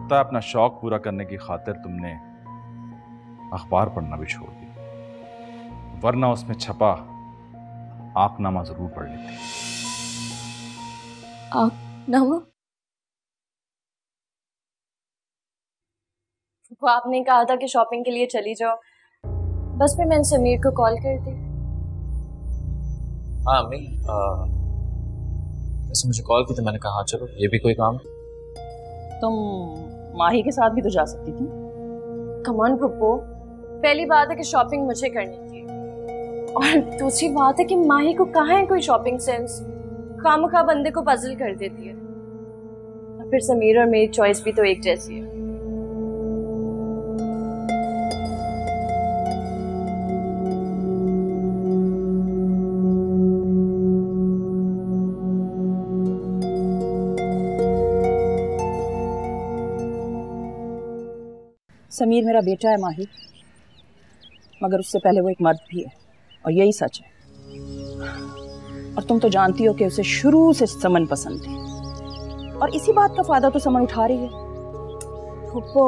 लगता है अपना शौक पूरा करने की खातिर तुमने अखबार पढ़ना भी छोड़ दिया, वरना उसमें छपा आंकनामा जरूर पढ़ लेती। आंकनामा? वो आपने कहा था कि शॉपिंग के लिए चली जाओ, बस फिर मैंने समीर को कॉल कर दी। हाँ अम्मी, वैसे मुझे कॉल की तो मैंने कहा चलो ये भी कोई काम है। तुम माही के साथ भी तो जा सकती थी। कम ऑन पप्पू, पहली बात है कि शॉपिंग मुझे करनी थी, और दूसरी बात है कि माही को कहाँ है कोई शॉपिंग सेंस, खामखा बंदे को पजल कर देती है। और फिर समीर और मेरी चॉइस भी तो एक जैसी है। समीर मेरा बेटा है माही, मगर उससे पहले वो एक मर्द भी है, और यही सच है। और तुम तो जानती हो कि उसे शुरू से समन पसंद थी, और इसी बात का फायदा तो समन उठा रही है। फुप्पो,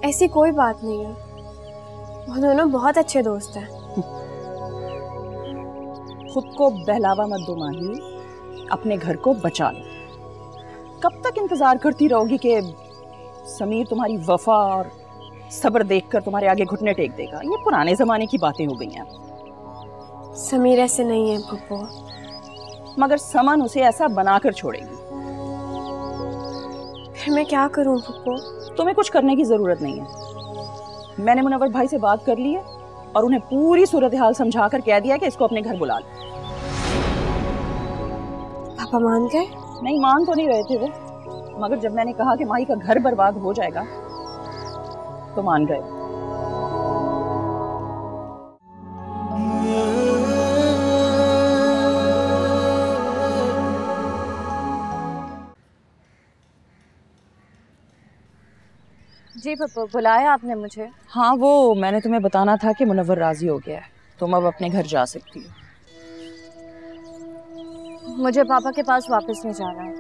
ऐसी कोई बात नहीं है, वो दोनों बहुत अच्छे दोस्त हैं। खुद को बहलावा मत दो माही, अपने घर को बचा लो। कब तक इंतजार करती रहोगी कि समीर तुम्हारी वफा और सब्र देखकर तुम्हारे आगे घुटने टेक देगा? ये पुराने जमाने की बातें हो गई हैं। समीर ऐसे नहीं है पप्पू, मगर समन उसे ऐसा बनाकर छोड़ेगी। फिर मैं क्या करूं पप्पू? तुम्हें कुछ करने की जरूरत नहीं है। मैंने मुनव्वर भाई से बात कर ली है और उन्हें पूरी सूरत हाल समझाकर कह दिया कि इसको अपने घर बुला लो। पापा मान गए? नहीं, मान तो नहीं रहे थे वो, मगर जब मैंने कहा कि माही का घर बर्बाद हो जाएगा तो मान गए। जी पप्पू, बुलाया आपने मुझे? हाँ, वो मैंने तुम्हें बताना था कि मुनव्वर राजी हो गया है, तुम अब अपने घर जा सकती हो। मुझे पापा के पास वापस नहीं जाना है,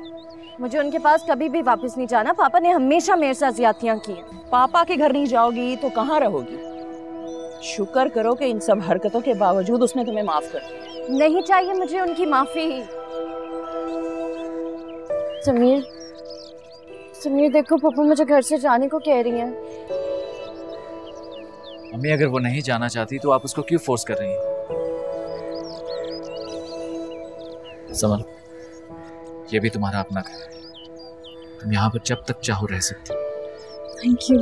मुझे उनके पास कभी भी वापस नहीं जाना। पापा ने हमेशा मेरे साथ ज्यादतियां की। पापा के घर नहीं जाओगी तो कहाँ रहोगी? शुक्र करो कि इन सब हरकतों के बावजूद उसने तुम्हें माफ कर दिया। नहीं चाहिए मुझे उनकी माफी। समीर, समीर देखो, पप्पू मुझे घर से जाने को कह रही हैं। अम्मी, अगर वो नहीं जाना चाहती तो आप उसको क्यों फोर्स कर रही हैं? समझ, ये भी तुम्हारा अपना घर है, तुम यहाँ पर जब तक चाहो रह सकती हो। Thank you.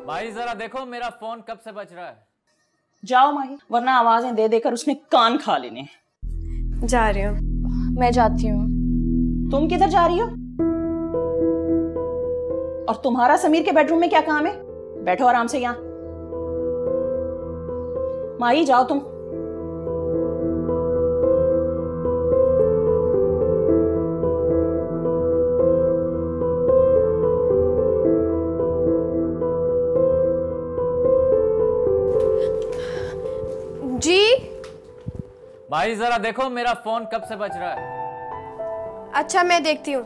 भाई जरा देखो मेरा फोन कब से बज रहा है। जाओ माही, वरना आवाजें दे देकर उसने कान खा लेने। जा रही हूँ। मैं जाती हूँ। तुम किधर जा रही हो? और तुम्हारा समीर के बेडरूम में क्या काम है? बैठो आराम से यहाँ। माही जाओ तुम। जी भाई जरा देखो मेरा फोन कब से बज रहा है। अच्छा, मैं देखती हूँ।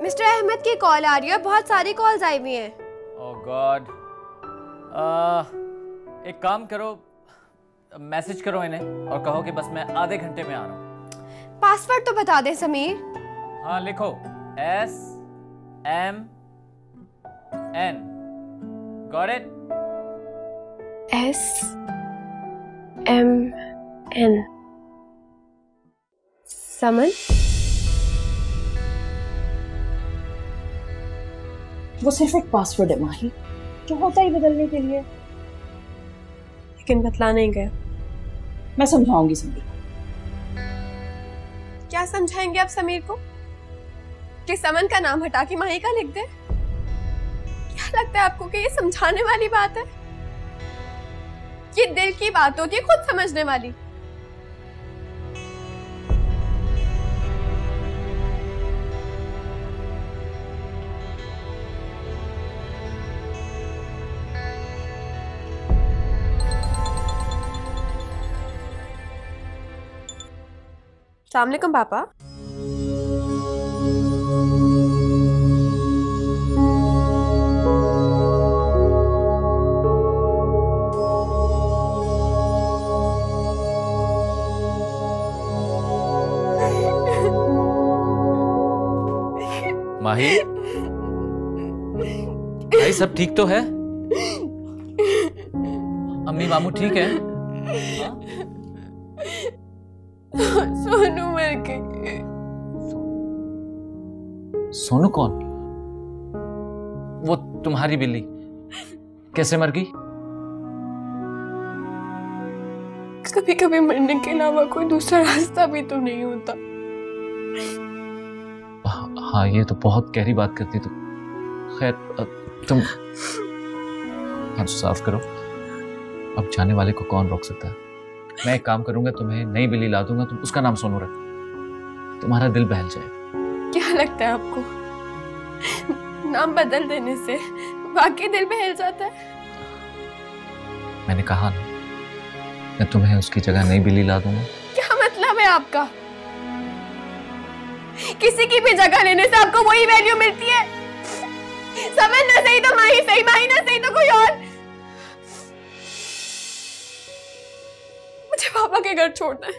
मिस्टर अहमद की कॉल आ रही है, बहुत सारी कॉल्स आई हुई हैं। ओह गॉड, एक काम करो, मैसेज करो इन्हें और कहो कि बस मैं आधे घंटे में आ रहा हूँ। पासवर्ड तो बता दे समीर। हाँ लिखो, SMN। Got it? SMN। समन? वो सिर्फ एक पासवर्ड है माही, जो होता ही बदलने के लिए। लेकिन बतला नहीं गए। मैं समझाऊंगी समीर। क्या समझाएंगे आप समीर को? कि समन का नाम हटा के माही का लिख दे? क्या लगता है आपको कि ये समझाने वाली बात है? ये दिल की बात होती है, खुद समझने वाली। अस्सलाम वालेकुम पापा। माही, भाई सब ठीक तो है? अम्मी मामू ठीक है? सोनू मर गई। सोनू कौन? वो तुम्हारी बिल्ली कैसे मर गई? कभी कभी मरने के अलावा कोई दूसरा रास्ता भी तो नहीं होता। हाँ, ये तो बहुत गहरी बात करती तुम। खैर, तुम हाथ साफ करो। अब जाने वाले को कौन रोक सकता है? मैं एक काम करूंगा, तुम्हें नई बिल्ली ला दूंगा, तुम उसका नाम सोनू रख, तुम्हारा दिल बहल जाए। क्या लगता है आपको, नाम बदल देने से वाकई दिल बहल जाता है? मैंने कहा ना, मैं तुम्हें उसकी जगह नई बिल्ली ला दूंगा। क्या मतलब है आपका? किसी की भी जगह लेने से आपको वही वैल्यू मिलती है? समझ ना सही तो माही सही, माही ना सही तो कोई और। मुझे पापा के घर छोड़ना है।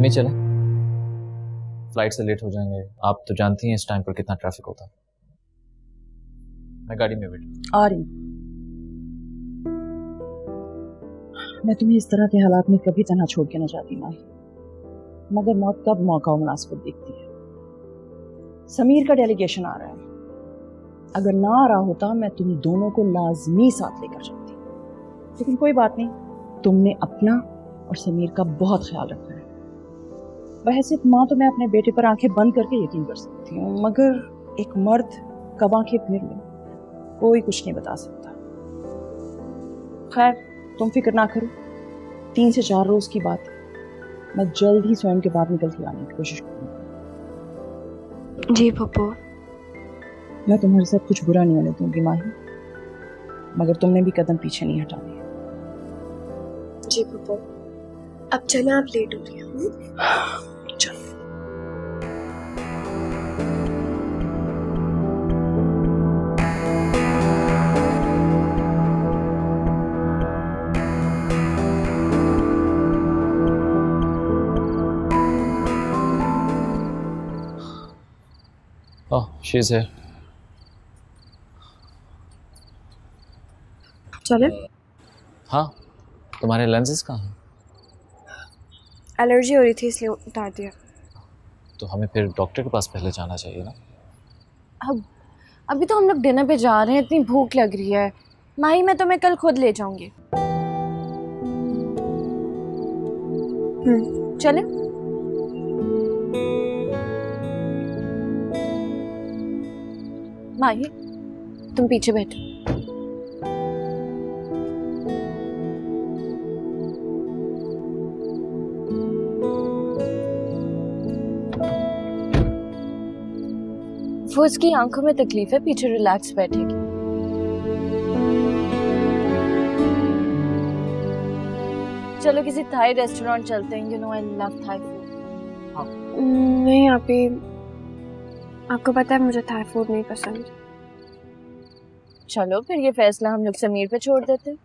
चले, फ्लाइट से लेट हो जाएंगे। आप तो जानती हैं इस टाइम पर कितना ट्रैफिक होता है। मैं गाड़ी में बैठ आ रही। मैं तुम्हें इस तरह के हालात में कभी तन्हा छोड़ के ना जाती माही, मगर मौत कब मौका और मुनासिबत देखती है। समीर का डेलीगेशन आ रहा है, अगर ना आ रहा होता मैं तुम दोनों को लाजमी साथ लेकर जाती, लेकिन कोई बात नहीं, तुमने अपना और समीर का बहुत ख्याल रखा है। बहसियत माँ तो मैं अपने बेटे पर आंखें बंद करके यकीन कर सकती हूँ, मगर एक मर्द कब आंखें फेर ले, कोई कुछ नहीं बता सकता। खैर, तुम फिक्र ना करो, 3 से 4 रोज की बात है, मैं जल्द ही स्वयं के बाद निकल के आने की कोशिश करूँगी। जी पप्पू। मैं तुम्हारे साथ कुछ बुरा नहीं होने दूंगी माही, मगर तुमने भी कदम पीछे नहीं हटाने। जी पप्पू, अब चले, आप लेट हो रही हैं। चलो। ओह, शी इज हियर। चले? हाँ, तुम्हारे लेंसेज कहाँ हैं? एलर्जी हो रही थी इसलिए उतार दिया। तो हमें फिर डॉक्टर के पास पहले जाना चाहिए ना। अब अभी तो हम लोग डिनर पे जा रहे हैं, इतनी भूख लग रही है। माही, मैं तुम्हें कल खुद ले जाऊंगी। चले? माही, तुम पीछे बैठो। वो उसकी आंखों में तकलीफ है, पीछे रिलैक्स बैठेगी। चलो किसी थाई रेस्टोरेंट चलते हैं, you know I love Thai food. नहीं आपी, आपको पता है मुझे थाई फूड नहीं पसंद। चलो फिर ये फैसला हम लोग समीर पे छोड़ देते हैं।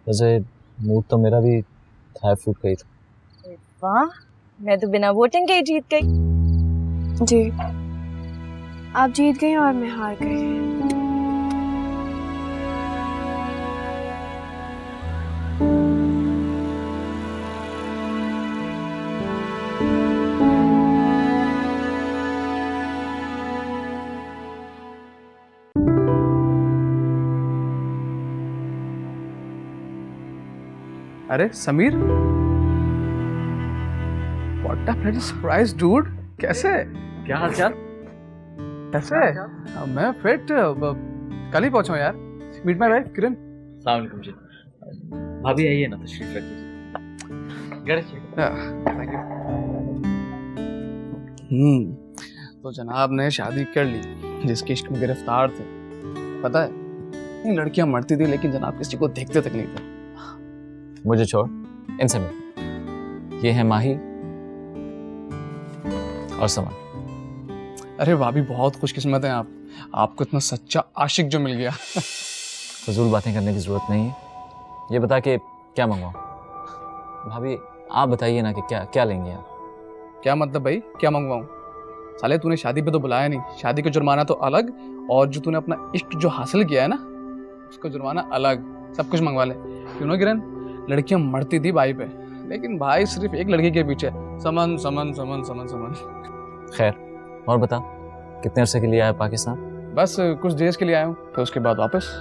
वैसे मूड तो मेरा भी थाई फूड का ही था। वाह, मैं तो बिना वोटिंग के ही जीत गई। जी, आप जीत गई और मैं हार गई। अरे Sameer, what a bloody surprise dude. कैसे? क्या हाल चाल? कैसे? मैं फिट, कल ही पहुंचा हूं यार। मीट माय वाइफ किरण। अस्सलाम वालेकुम जी। भाभी आइए ना, तशरीफ रखिए। Thank you. तो जनाब ने शादी कर ली, जिसके इश्क में गिरफ्तार थे। पता है, ये लड़कियां मरती थी लेकिन जनाब किसी को देखते तक नहीं थे। मुझे छोड़, इनसे मिल। ये है माही और समान। अरे भाभी, बहुत खुशकिस्मत हैं आप, आपको इतना सच्चा आशिक जो मिल गया। फजूल बातें करने की जरूरत नहीं है। ये बता के क्या मंगवाऊं? भाभी आप बताइए ना कि क्या क्या लेंगे आप? क्या मतलब भाई, क्या मंगवाऊं? साले तूने शादी पे तो बुलाया नहीं, शादी का जुर्माना तो अलग, और जो तूने अपना इश्क जो हासिल किया है ना, उसका जुर्माना अलग। सब कुछ मंगवा ले। क्यों ना किरण, लड़कियां मरती थी भाई पे, लेकिन भाई सिर्फ एक लड़की के पीछे, समन समन समन समन समन। खैर, और बता, कितने अरसे के लिए आया पाकिस्तान? बस कुछ देर के लिए आया हूँ, फिर उसके बाद वापस।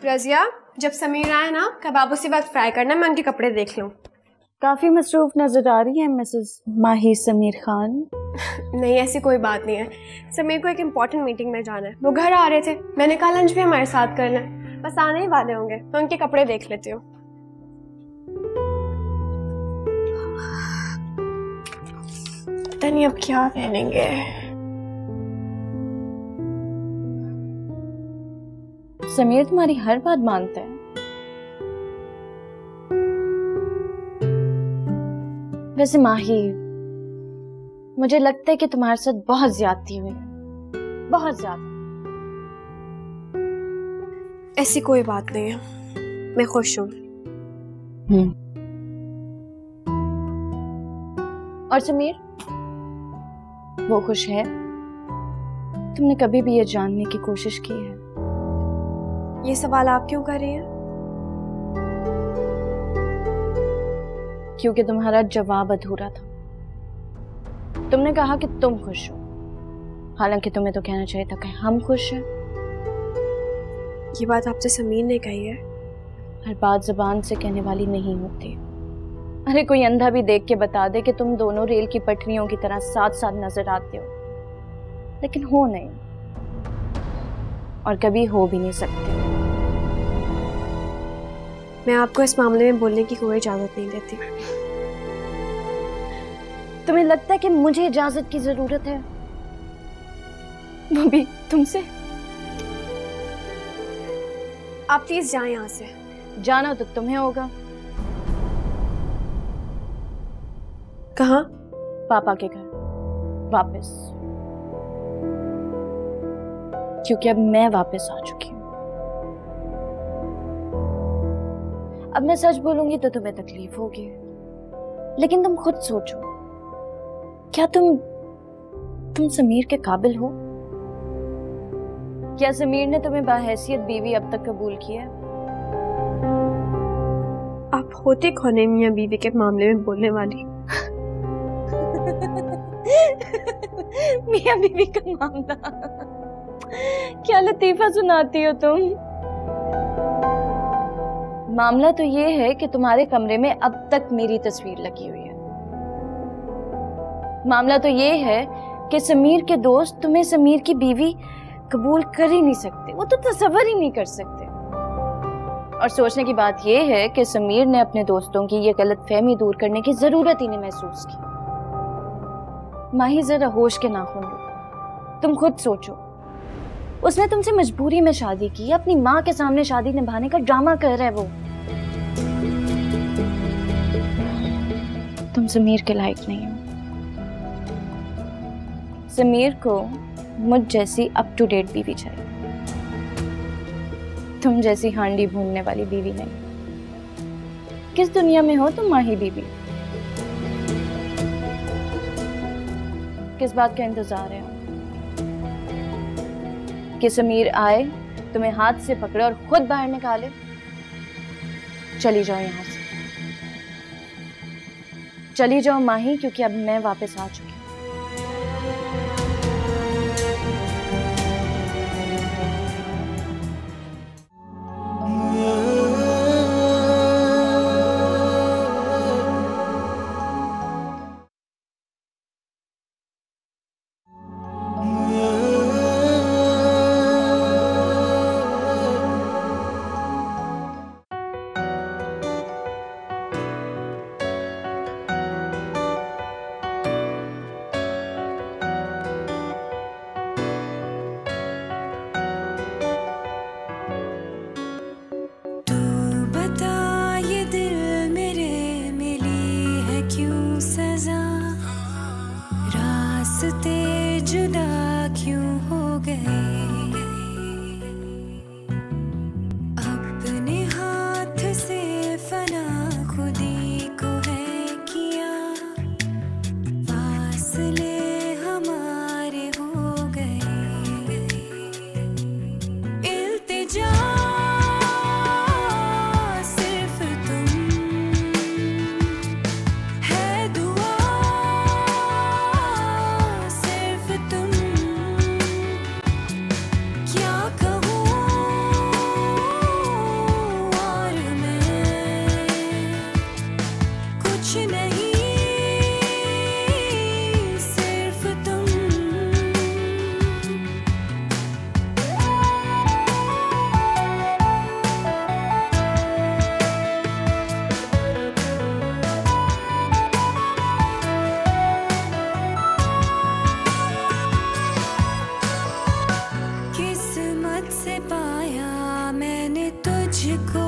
रजिया, जब समीर आए ना, कबाब उसी वक्त फ्राई करना, मैं उनके कपड़े देख लूँ। काफी मसरूफ नजर आ रही है मिसेस माही समीर खान। नहीं, ऐसी कोई बात नहीं है। समीर को एक इम्पोर्टेंट मीटिंग में जाना है, वो घर आ रहे थे, मैंने कहा लंच भी हमारे साथ करना है, बस आने ही वाले होंगे, मैं उनके कपड़े देख लेती हूँ। पता नहीं अब क्या पहनेंगे। समीर तुम्हारी हर बात मानता है। वैसे माही, मुझे लगता है कि तुम्हारे साथ बहुत ज्यादती हुई है, बहुत ज्यादा। ऐसी कोई बात नहीं है, मैं खुश हूँ। और समीर, वो खुश है? तुमने कभी भी ये जानने की कोशिश की है? ये सवाल आप क्यों कर रही हैं? क्योंकि तुम्हारा जवाब अधूरा था। तुमने कहा कि तुम खुश हो, हालांकि तुम्हें तो कहना चाहिए था कि हम खुश हैं। ये बात आपसे समीर ने कही है? हर बात जुबान से कहने वाली नहीं होती। अरे कोई अंधा भी देख के बता दे कि तुम दोनों रेल की पटरियों की तरह साथ साथ नजर आते हो, लेकिन हो नहीं, और कभी हो भी नहीं सकते। मैं आपको इस मामले में बोलने की कोई इजाजत नहीं देती। तुम्हें लगता है कि मुझे इजाजत की जरूरत है, वो भी तुमसे? आप प्लीज जाएं यहाँ से। जाना तो तुम्हें होगा। कहाँ? पापा के घर वापस, क्योंकि अब मैं वापस आ चुकी हूँ। अब मैं सच बोलूंगी तो तुम्हें तकलीफ होगी, लेकिन तुम खुद सोचो, क्या तुम समीर के काबिल हो? क्या समीर ने तुम्हें बाहैसियत बीवी अब तक कबूल किया? आप होते कौन है मियां बीवी के मामले में बोलने वाली? मियां बीवी का मामला? क्या लतीफा सुनाती हो तुम। मामला तो ये है कि तुम्हारे कमरे में अब तक मेरी तस्वीर लगी हुई है। मामला तो ये है कि समीर के दोस्त तुम्हें समीर की बीवी कबूल कर ही नहीं सकते, वो तो तसव्वुर ही नहीं कर सकते। और सोचने की बात ये है कि समीर ने अपने दोस्तों की ये गलतफहमी दूर करने की जरूरत ही नहीं महसूस की। माही, जरा होश के नाखून लो। तुम खुद सोचो, उसने तुमसे मजबूरी में शादी की, अपनी माँ के सामने शादी निभाने का ड्रामा कर रहा है वो। तुम समीर के लायक नहीं हो। समीर को मुझ जैसी अप टू डेट बीवी चाहिए, तुम जैसी हांडी भूनने वाली बीवी नहीं। किस दुनिया में हो तुम माही बीवी? किस बात का इंतजार है कि समीर आए, तुम्हें हाथ से पकड़े और खुद बाहर निकाले? चली जाओ यहां से, चली जाओ माही, क्योंकि अब मैं वापस आ चुकी हूँ। जुदा क्यों हो गए, अपने हाथ से फना खुदी को है किया, फासले हमारे हो गए, इल्तिजा सिर्फ तुम है, दुआ सिर्फ तुम, क्या कहूँ और मैं, कुछ नहीं सिर्फ तुम। किस्मत से पाया मैंने तुझको,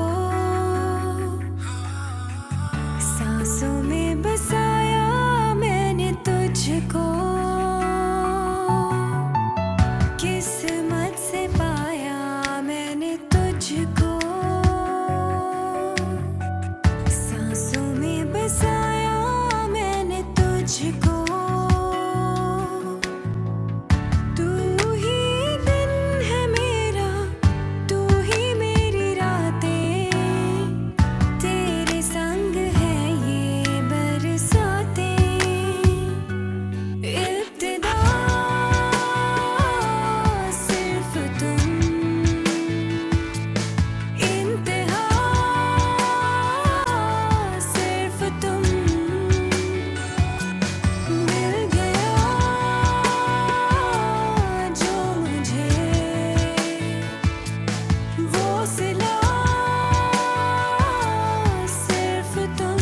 सांसों में बसाया मैंने तुझको, किस्मत से पाया मैंने तुझको, सांसों में बसाया मैंने तुझको, तू ही दिन है मेरा, तू ही मेरी रातें, तेरे संग है ये बरसातें, इब्तिदा सिर्फ तुम, इंतहा सिर्फ तुम, मिल गया जो मुझे वो सिला सिर्फ तुम।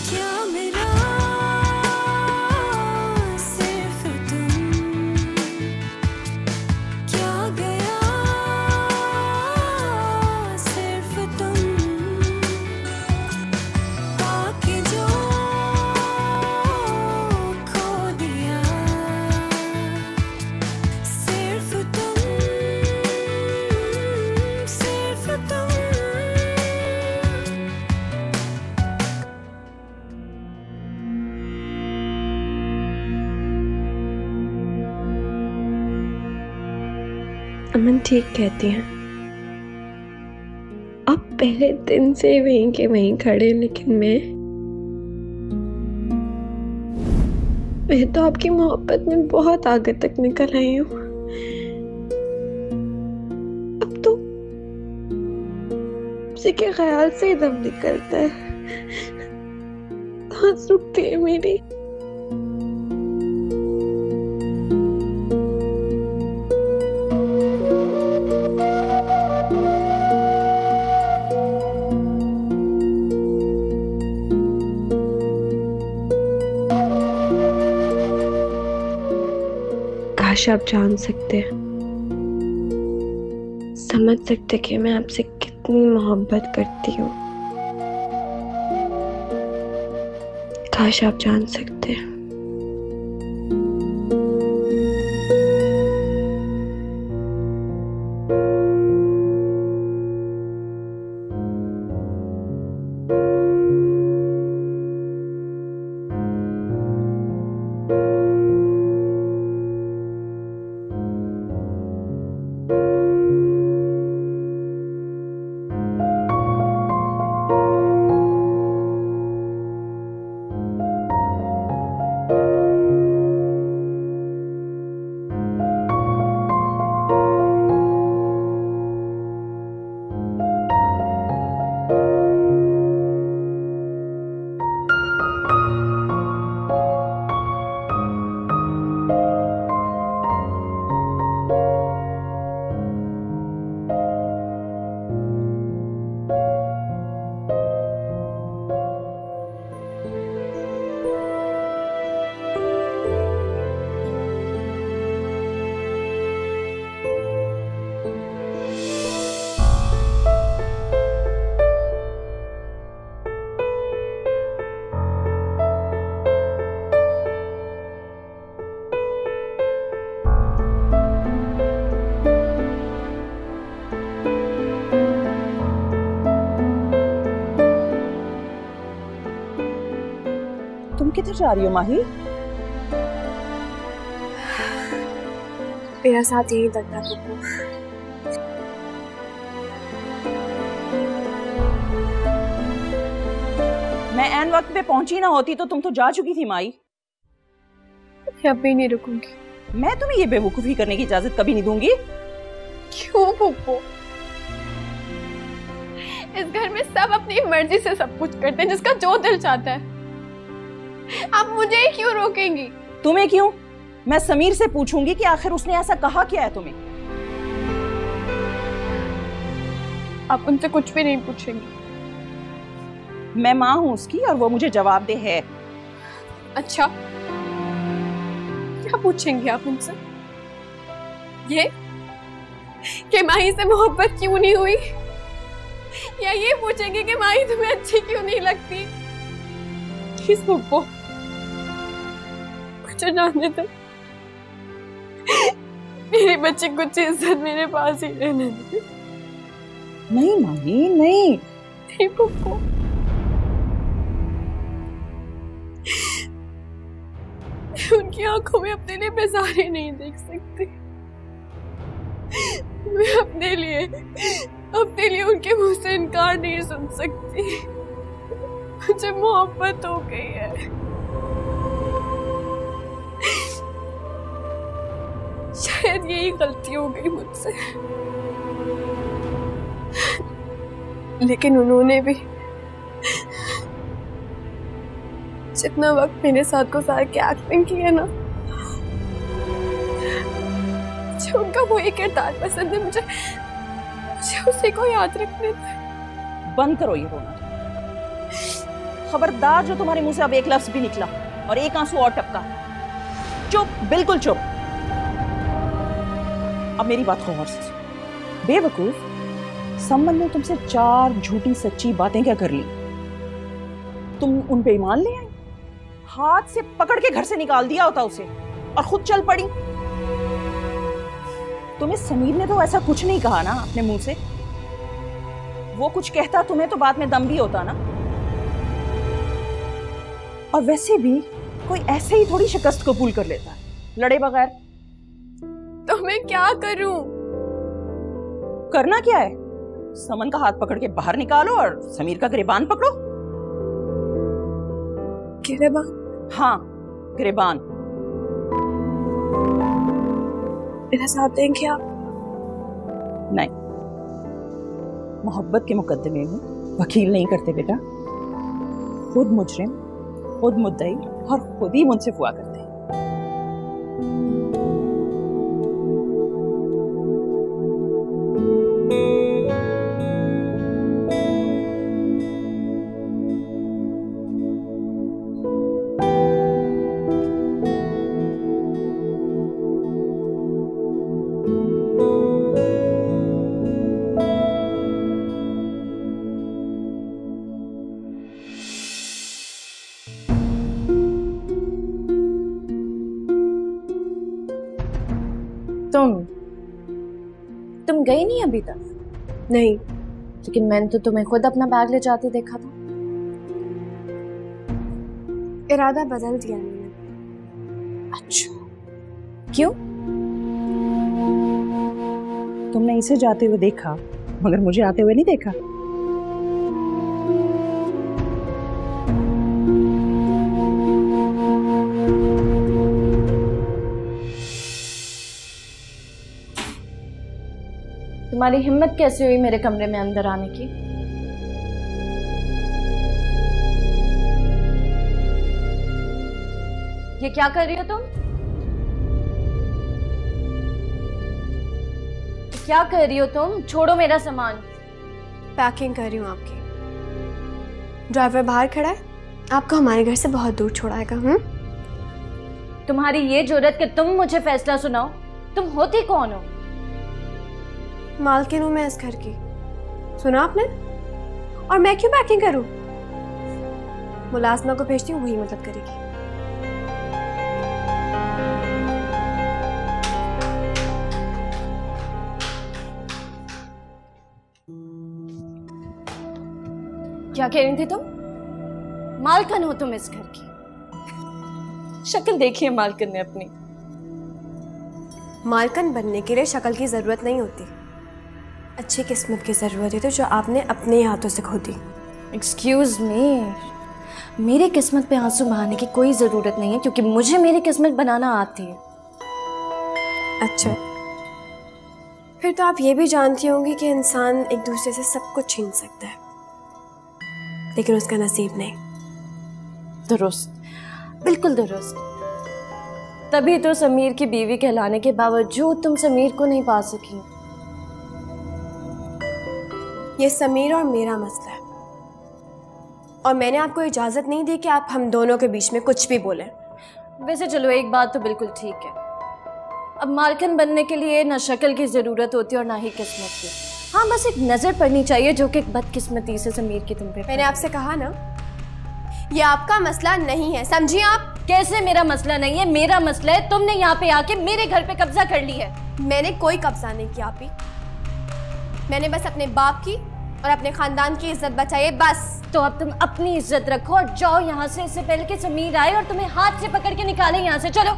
क्या मिला सिर्फ तुम, क्या गया सिर्फ तुम, पाके जो खो दिया सिर्फ तुम, सिर्फ तुम। अमन ठीक कहती हैं, अब पहले दिन से वहीं के वहीं खड़े, लेकिन मैं तो आपकी मोहब्बत में बहुत आगे तक निकल आई हूँ। अब तो उसी के ख्याल से ही दम निकलता है, सांस रुकती है मेरी। काश आप जान सकते, समझ सकते कि मैं आपसे कितनी मोहब्बत करती हूँ। काश आप जान सकते। किधर जा रही हो माही? मेरा साथ यही तक था पप्पू। मैं ऐन वक्त पे पहुंची ना होती तो तुम तो जा चुकी थी माई। मैं अब भी नहीं रुकूंगी। मैं तुम्हें ये बेवकूफी करने की इजाजत कभी नहीं दूंगी। क्यों पप्पू? इस घर में सब अपनी मर्जी से सब कुछ करते हैं, जिसका जो दिल चाहता है। आप मुझे ही क्यों रोकेंगी? तुम्हें क्यों? मैं समीर से पूछूंगी कि आखिर उसने ऐसा कहा क्या है तुम्हें। आप उनसे कुछ भी नहीं पूछेंगी। मैं माँ हूं उसकी और वो मुझे जवाब दे है। अच्छा, क्या पूछेंगे आप उनसे? ये कि माही से मोहब्बत क्यों नहीं हुई, या ये पूछेंगे कि माही तुम्हें अच्छी क्यों नहीं लगती? प्लीज पप्पू, मुझे जाने दो। मेरी बच्ची कुछ इज्जत मेरे पास ही रहने दे। नहीं माही, नहीं। नहीं पप्पू, उनकी आंखों में अपने लिए बेजारी नहीं देख सकती। मैं अपने लिए उनके मुंह से इनकार नहीं सुन सकती। मुझे मोहब्बत हो गई है। शायद यही गलती हो गई मुझसे, लेकिन उन्होंने भी जितना वक्त मेरे साथ गुजार के एक्टिंग की है ना, मुझे उनका वही किरदार पसंद है। मुझे उसी को याद रखने दे। बंद करो ये रोना। खबरदार जो तुम्हारे मुंह से अब एक लफ्ज भी निकला और एक आंसू और टपका। चुप, बिल्कुल चुप। अब मेरी बात गौर से सुनो। बेवकूफ, सम्मन ने तुमसे 4 झूठी सच्ची बातें क्या कर ली? तुम उन पे ईमान ले आई, हाथ से पकड़ के घर से निकाल दिया होता उसे और खुद चल पड़ी। तुम्हें समीर ने तो ऐसा कुछ नहीं कहा ना अपने मुंह से। वो कुछ कहता तुम्हें तो बाद में दम भी होता ना। और वैसे भी कोई ऐसे ही थोड़ी शिकस्त कबूल कर लेता है लड़े बगैर। तो मैं क्या करूं? करना क्या है? समन का हाथ पकड़ के बाहर निकालो और समीर का गिरेबान पकड़ो। गिरेबान? हाँ, गिरेबान। मेरा साथ देंगे आप? नहीं, मोहब्बत के मुकद्दमे में वकील नहीं करते बेटा। खुद मुजरिम, खुद मुद्दई और खुद ही मुंसिफ हुआ करते हैं। तुम गई नहीं अभी तक? नहीं। लेकिन मैंने तो तुम्हें खुद अपना बैग ले जाते देखा था। इरादा बदल दिया मैंने। अच्छा, क्यों? तुमने इसे जाते हुए देखा मगर मुझे आते हुए नहीं देखा। तुम्हारी हिम्मत कैसे हुई मेरे कमरे में अंदर आने की? ये क्या कर रही हो तुम? क्या कर रही हो तुम? छोड़ो मेरा सामान। पैकिंग कर रही हूँ आपकी। ड्राइवर बाहर खड़ा है, आपको हमारे घर से बहुत दूर छोड़ाएगा। तुम्हारी ये जुर्रत कि तुम मुझे फैसला सुनाओ? तुम होती कौन हो? मालकिन हूँ मैं इस घर की, सुना आपने? और मैं क्यों पैकिंग करूँ? मुलाजमा को भेजती हूँ, वही मदद करेगी। क्या कह रही थी तुम? मालकिन हो तुम इस घर की? शक्ल देखी है मालकिन ने अपनी। मालकिन बनने के लिए शक्ल की जरूरत नहीं होती, अच्छी किस्मत की जरूरत है जो आपने अपने हाथों से खोदी। एक्सक्यूज मी, मेरी किस्मत पे आंसू बहाने की कोई जरूरत नहीं है, क्योंकि मुझे मेरी किस्मत बनाना आती है। अच्छा, फिर तो आप ये भी जानती होंगी कि इंसान एक दूसरे से सब कुछ छीन सकता है, लेकिन उसका नसीब नहीं। दुरुस्त, बिल्कुल दुरुस्त। तभी तो समीर की बीवी कहलाने के बावजूद तुम समीर को नहीं पा सकी। ये समीर और मेरा मसला है, और मैंने आपको इजाजत नहीं दी कि आप हम दोनों के बीच में कुछ भी बोलें। वैसे चलो, एक बात तो बिल्कुल ठीक है, अब मालकिन बनने के लिए ना शक्ल की जरूरत होती और ना ही किस्मत की। हाँ, बस एक नजर पड़नी चाहिए जो कि एक बदकिस्मती से समीर की तुम पे। मैंने आपसे कहा ना, ये आपका मसला नहीं है, समझिए आप। कैसे मेरा मसला नहीं है? मेरा मसला है, तुमने यहाँ पे आके मेरे घर पे कब्जा कर ली है। मैंने कोई कब्जा नहीं किया आपी, मैंने बस अपने बाप की और अपने खानदान की इज्जत बचाई है, बस। तो अब तुम अपनी इज्जत रखो और जाओ यहाँ से, इससे पहले कि समीर आए और तुम्हें हाथ से पकड़ के निकाले यहाँ से। चलो।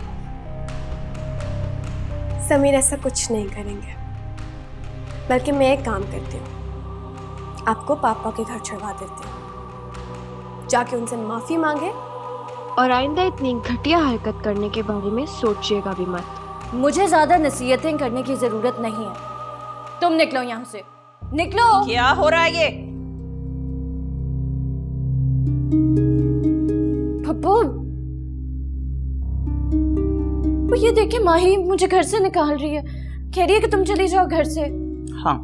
समीर ऐसा कुछ नहीं करेंगे, बल्कि मैं एक काम करती हूँ, आपको पापा के घर छुड़वा देती हूँ, जाके उनसे माफी मांगे, और आइंदा इतनी घटिया हरकत करने के बारे में सोचिएगा भी मत। मुझे ज्यादा नसीहतें करने की जरूरत नहीं है, तुम निकलो यहाँ से, निकलो। क्या हो रहा है ये? पप्पू, वो ये देखे माही मुझे घर से निकाल रही है, कह रही है कि तुम चली जाओ घर से। हाँ,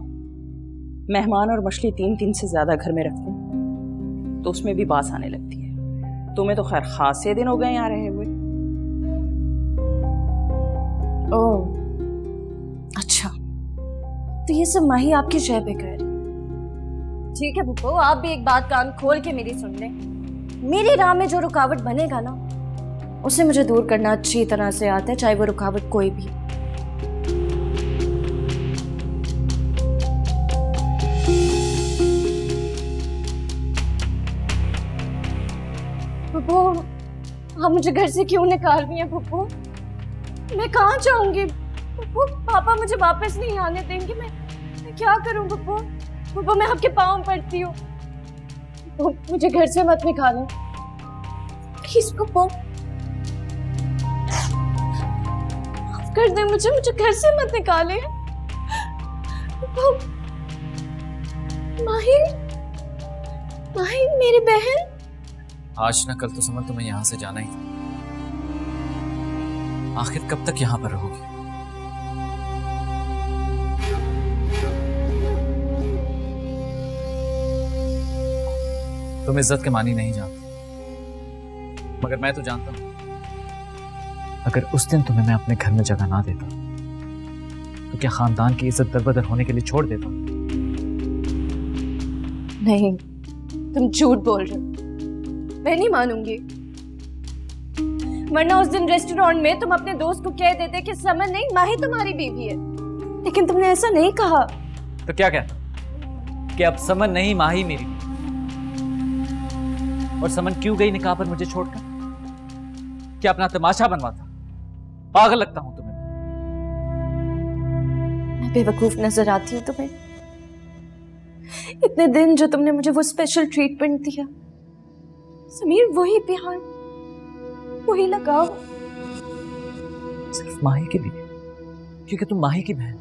मेहमान और मछली 3 से ज्यादा घर में रखते हैं तो उसमें भी बास आने लगती है। तुम्हें तो खैर खासे दिन हो गए यहाँ रहे हुए। ओह, अच्छा, तो ये सब माही आपकी जय पे कर रही है। ठीक है पप्पू, आप भी एक बात कान खोल के मेरी सुन लें। मेरी राह में जो रुकावट बनेगा ना, उसे मुझे दूर करना अच्छी तरह से आता है, चाहे वो रुकावट कोई भी। पप्पू, आप मुझे घर से क्यों निकाल रही हैं पप्पू? मैं कहाँ जाऊंगी पप्पू? पापा मुझे वापस नहीं आने देंगे। मैं क्या करूं पप्पू? पप्पू, मैं आपके पाँव पड़ती हूँ, मुझे घर से मत निकालो प्लीज पप्पू, माफ कर दे मुझे घर से मत निकाले। पप्पू, माही, माही मेरी बहन। आज ना कल तो समझ तुम्हें यहाँ से जाना ही था। आखिर कब तक यहाँ पर रहोगे? तुम इज्जत के मानी नहीं जानते, मगर मैं तो जानता हूं। अगर उस दिन तुम्हें मैं अपने घर में जगह ना देता तो क्या खानदान की इज्जत दरबदर होने के लिए छोड़ देता? नहीं, तुम झूठ बोल रहे हो, मैं नहीं मानूंगी। वरना उस दिन रेस्टोरेंट में तुम अपने दोस्त को कह देते कि समन नहीं, माही तुम्हारी बीवी है, लेकिन तुमने ऐसा नहीं कहा। तो क्या कहता कि अब समन नहीं माही मेरी? और समन क्यों गई निकाह पर मुझे छोड़कर? क्या अपना तमाशा बनवाता? पागल लगता हूं तुम्हें? मैं बेवकूफ नजर आती हूँ तुम्हें? इतने दिन जो तुमने मुझे वो स्पेशल ट्रीटमेंट दिया, समीर, वही प्यार, वही लगाव, सिर्फ माही के लिए, क्योंकि तुम माही की बहन।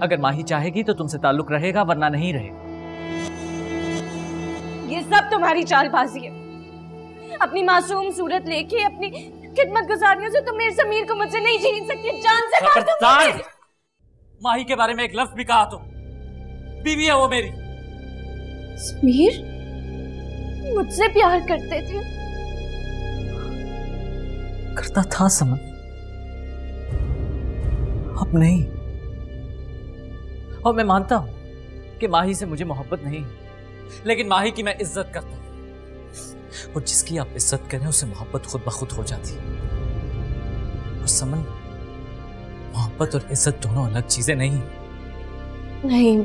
अगर माही चाहेगी तो तुमसे ताल्लुक रहेगा, वरना नहीं रहेगा। ये सब तुम्हारी चालबाजी है। अपनी मासूम सूरत लेके, अपनी खिदमत गुजारियों से तुम मेरे समीर को मुझसे नहीं छीन सकती। जान से मार दूंगी। माही के बारे में एक लफ्ज भी कहा तो बीवी है वो मेरी। समीर मुझसे प्यार करते थे? करता था समन, अब नहीं। और मैं मानता हूं कि माही से मुझे मोहब्बत नहीं, लेकिन माही की मैं इज्जत करता हूं। और जिसकी आप इज्जत करें उसे मोहब्बत खुद ब खुद हो जाती है। और समन, मोहब्बत और इज्जत दोनों अलग चीजें नहीं। नहीं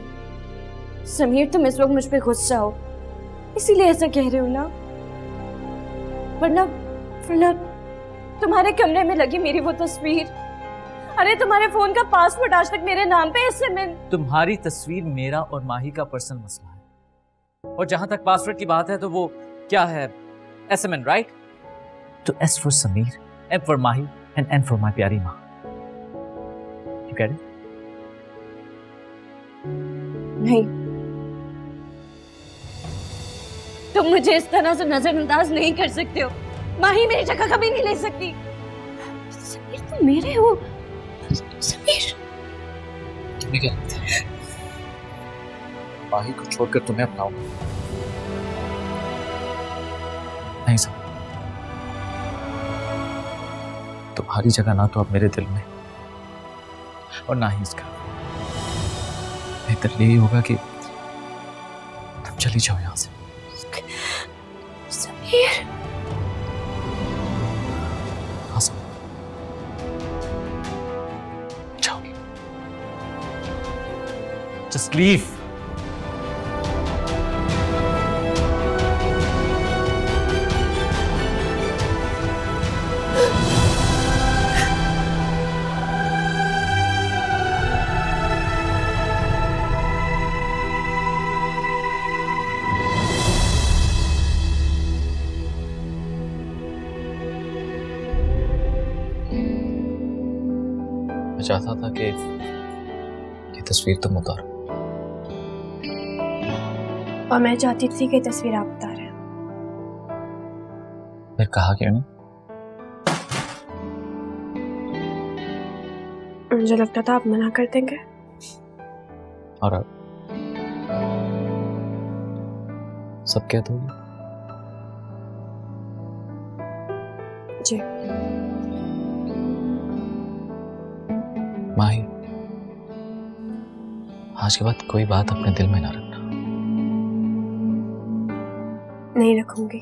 समीर, तुम इस वक्त मुझ पे गुस्सा हो, इसीलिए ऐसा कह रहे हो ना, मतलब तुम्हारे कमरे में लगी मेरी वो तस्वीर, अरे तुम्हारे फोन का पासवर्ड आज तक मेरे नाम पे है। इससे मैं तुम्हारी तस्वीर मेरा और माही का पर्सनल मसला है, और जहां तक पासवर्ड की बात है तो वो क्या है, SMN, राइट? तो S for Sameer, M for Mahi and N for my प्यारी माँ। You get it? नहीं, तुम मुझे इस तरह से नजरअंदाज नहीं कर सकते हो। माही मेरी जगह कभी नहीं ले सकती। समीर तुम मेरे हो। समीर तुम्हें क्या लगता है माही को छोड़कर तुम्हें अपनाऊंगा? नहीं सर, तुम्हारी जगह ना तो अब मेरे दिल में और ना ही इसका। बेहतर यही होगा कि तुम चली जाओ यहां से। समीर हाँ सर, जाओ। Just leave. मैं चाहता था कि ये तस्वीर तुम उतारो, और मैं चाहती थी कि तस्वीर आप उतारें। फिर कहा क्यों नहीं? मुझे लगता था आप मना कर देंगे। और अब सब कह दोगे? जी। माही, आज के बाद कोई बात अपने दिल में ना रखना। नहीं रखूंगी।